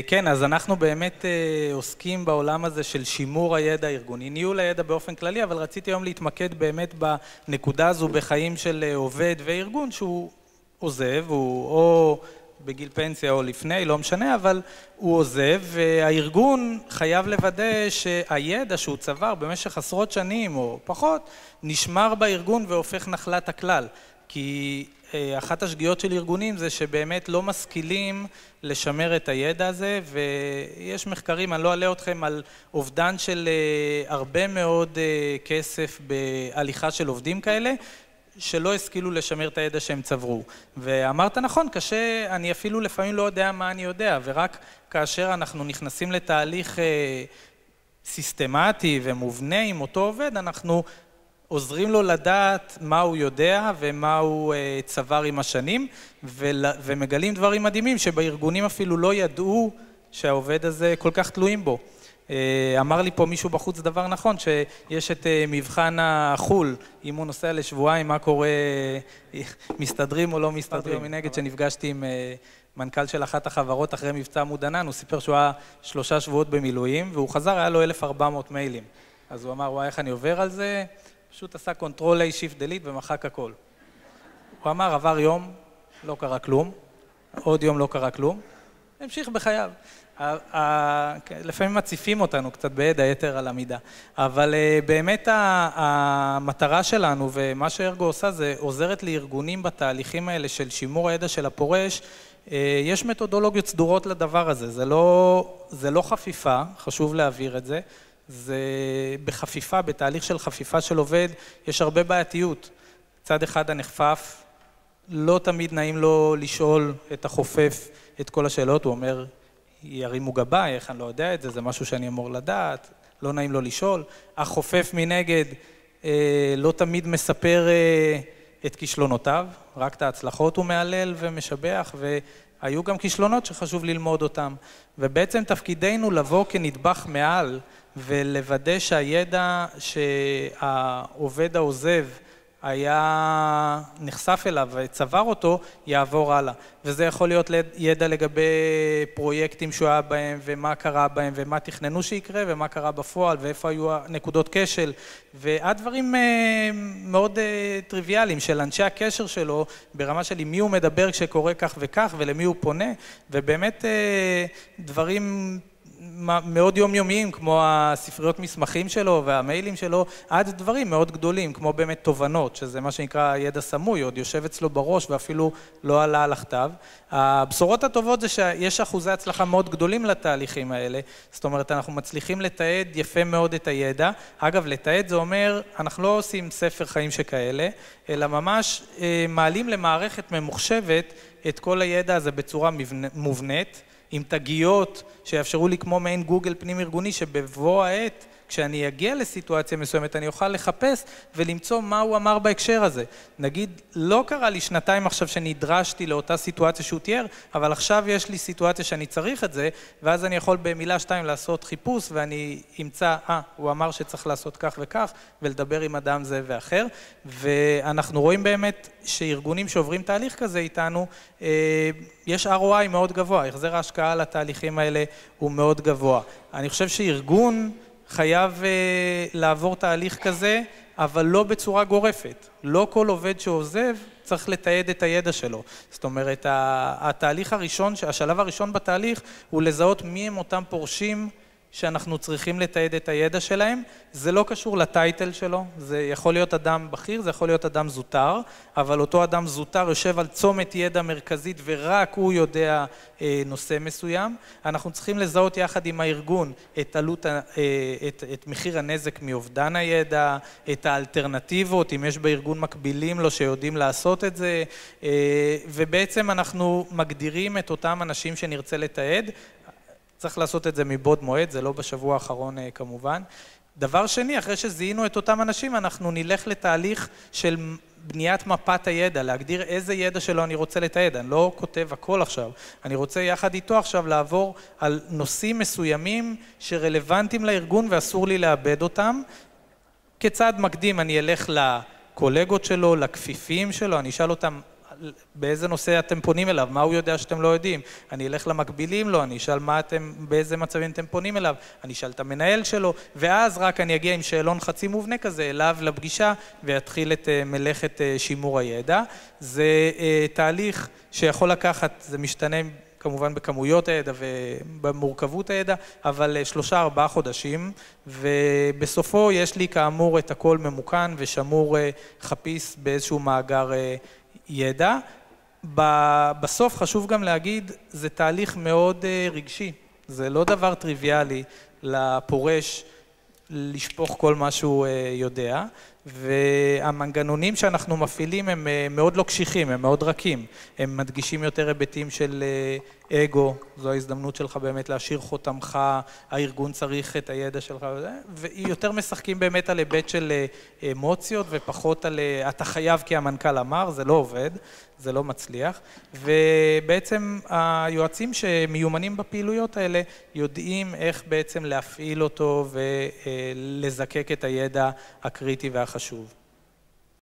כן, אז אנחנו באמת עוסקים בעולם הזה של שימור הידע הארגוני, ניהול הידע באופן כללי, אבל רציתי היום להתמקד באמת בנקודה הזו בחיים של עובד וארגון שהוא עוזב, הוא או בגיל פנסיה או לפני, לא משנה, אבל הוא עוזב, והארגון חייב לוודא שהידע שהוא צבר במשך עשרות שנים או פחות, נשמר בארגון והופך נחלת הכלל. כי אחת השגיאות של ארגונים זה שבאמת לא משכילים לשמר את הידע הזה, ויש מחקרים, אני לא אעלה אתכם, על אובדן של הרבה מאוד כסף בהליכה של עובדים כאלה, שלא השכילו לשמר את הידע שהם צברו. ואמרת נכון, קשה, אני אפילו לפעמים לא יודע מה אני יודע, ורק כאשר אנחנו נכנסים לתהליך סיסטמטי ומובנה עם אותו עובד, אנחנו עוזרים לו לדעת מה הוא יודע ומה הוא צבר עם השנים, ומגלים דברים מדהימים שבארגונים אפילו לא ידעו שהעובד הזה כל כך תלויים בו. אמר לי פה מישהו בחוץ דבר נכון, שיש את מבחן החול, אם הוא נוסע לשבועיים, מה קורה, מסתדרים או לא מסתדרים. מנגד שנפגשתי עם מנכ"ל של אחת החברות אחרי מבצע עמוד ענן, הוא סיפר שהוא היה 3 שבועות במילואים, והוא חזר, היה לו 1,400 מיילים. אז הוא אמר, וואי, איך אני עובר על זה? פשוט עשה Ctrl A Shift Delete ומחק הכל. הוא אמר, עבר יום, לא קרה כלום, עוד יום לא קרה כלום, המשיך בחייו. לפעמים מציפים אותנו קצת בידע יתר על המידה, אבל באמת המטרה שלנו ומה שארגו עושה זה עוזרת לארגונים בתהליכים האלה של שימור הידע של הפורש. יש מתודולוגיות סדורות לדבר הזה, זה לא חפיפה, חשוב להעביר את זה, זה בחפיפה, בתהליך של חפיפה של עובד, יש הרבה בעייתיות. צד אחד הנחפף, לא תמיד נעים לו לשאול את החופף את כל השאלות, הוא אומר, ירימו גבה, איך אני לא יודע את זה, זה משהו שאני אמור לדעת, לא נעים לו לשאול. החופף מנגד לא תמיד מספר את כישלונותיו, רק את ההצלחות הוא מעלל ומשבח, והיו גם כישלונות שחשוב ללמוד אותם. ובעצם תפקידנו לבוא כנדבך מעל, ולוודא שהידע שהעובד העוזב היה נחשף אליו וצבר אותו, יעבור הלאה. וזה יכול להיות ידע לגבי פרויקטים שהוא היה בהם, ומה קרה בהם, ומה תכננו שיקרה, ומה קרה בפועל, ואיפה היו הנקודות כשל. והדברים מאוד טריוויאליים של אנשי הקשר שלו, ברמה של עם מי הוא מדבר כשקורה כך וכך, ולמי הוא פונה, ובאמת דברים מאוד יומיומיים, כמו הספריות מסמכים שלו והמיילים שלו, עד דברים מאוד גדולים, כמו באמת תובנות, שזה מה שנקרא ידע סמוי, עוד יושב אצלו בראש ואפילו לא עלה על הכתב. הבשורות הטובות זה שיש אחוזי הצלחה מאוד גדולים לתהליכים האלה, זאת אומרת, אנחנו מצליחים לתעד יפה מאוד את הידע. אגב, לתעד זה אומר, אנחנו לא עושים ספר חיים שכאלה, אלא ממש מעלים למערכת ממוחשבת את כל הידע הזה בצורה מובנית, עם תגיות שיאפשרו לי כמו מעין גוגל פנים ארגוני, שבבוא העת, כשאני אגיע לסיטואציה מסוימת, אני אוכל לחפש ולמצוא מה הוא אמר בהקשר הזה. נגיד, לא קרה לי 2 עכשיו שנדרשתי לאותה סיטואציה שהוא תיאר, אבל עכשיו יש לי סיטואציה שאני צריך את זה, ואז אני יכול במילה 2 לעשות חיפוש, ואני אמצא, הוא אמר שצריך לעשות כך וכך, ולדבר עם אדם זה ואחר. ואנחנו רואים באמת שארגונים שעוברים תהליך כזה איתנו, יש ROI מאוד גבוה, החזר ההשקעה לתהליכים האלה הוא מאוד גבוה. אני חושב שארגון חייב לעבור תהליך כזה, אבל לא בצורה גורפת. לא כל עובד שעוזב צריך לתעד את הידע שלו. זאת אומרת, התהליך הראשון, השלב הראשון בתהליך הוא לזהות מי הם אותם פורשים שאנחנו צריכים לתעד את הידע שלהם. זה לא קשור לטייטל שלו, זה יכול להיות אדם בכיר, זה יכול להיות אדם זוטר, אבל אותו אדם זוטר יושב על צומת ידע מרכזית ורק הוא יודע נושא מסוים. אנחנו צריכים לזהות יחד עם הארגון את מחיר הנזק מאובדן הידע, את האלטרנטיבות, אם יש בארגון מקבילים לו שיודעים לעשות את זה, ובעצם אנחנו מגדירים את אותם אנשים שנרצה לתעד. צריך לעשות את זה מבעוד מועד, זה לא בשבוע האחרון כמובן. דבר שני, אחרי שזיהינו את אותם אנשים, אנחנו נלך לתהליך של בניית מפת הידע, להגדיר איזה ידע שלו אני רוצה לתעד. אני לא כותב הכל עכשיו, אני רוצה יחד איתו עכשיו לעבור על נושאים מסוימים שרלוונטיים לארגון ואסור לי לאבד אותם. כצעד מקדים אני אלך לקולגות שלו, לכפיפים שלו, אני אשאל אותם באיזה נושא אתם פונים אליו, מה הוא יודע שאתם לא יודעים. אני אלך למקבילים לו, אני אשאל באיזה מצבים אתם פונים אליו, אני אשאל את המנהל שלו, ואז רק אני אגיע עם שאלון חצי מובנה כזה אליו לפגישה, ויתחיל את מלאכת שימור הידע. זה תהליך שיכול לקחת, זה משתנה כמובן בכמויות הידע ובמורכבות הידע, אבל 3-4 חודשים, ובסופו יש לי כאמור את הכל ממוכן ושמור חפיס באיזשהו מאגר ידע. בסוף חשוב גם להגיד, זה תהליך מאוד רגשי, זה לא דבר טריוויאלי לפורש לשפוך כל מה שהוא יודע, והמנגנונים שאנחנו מפעילים הם מאוד לא קשיחים, הם מאוד רכים, הם מדגישים יותר היבטים של אגו, זו ההזדמנות שלך באמת להשאיר חותמך, הארגון צריך את הידע שלך, ויותר משחקים באמת על היבט של אמוציות ופחות על אתה חייב כי המנכ"ל אמר, זה לא עובד, זה לא מצליח, ובעצם היועצים שמיומנים בפעילויות האלה יודעים איך בעצם להפעיל אותו ולזקק את הידע הקריטי והחשוב.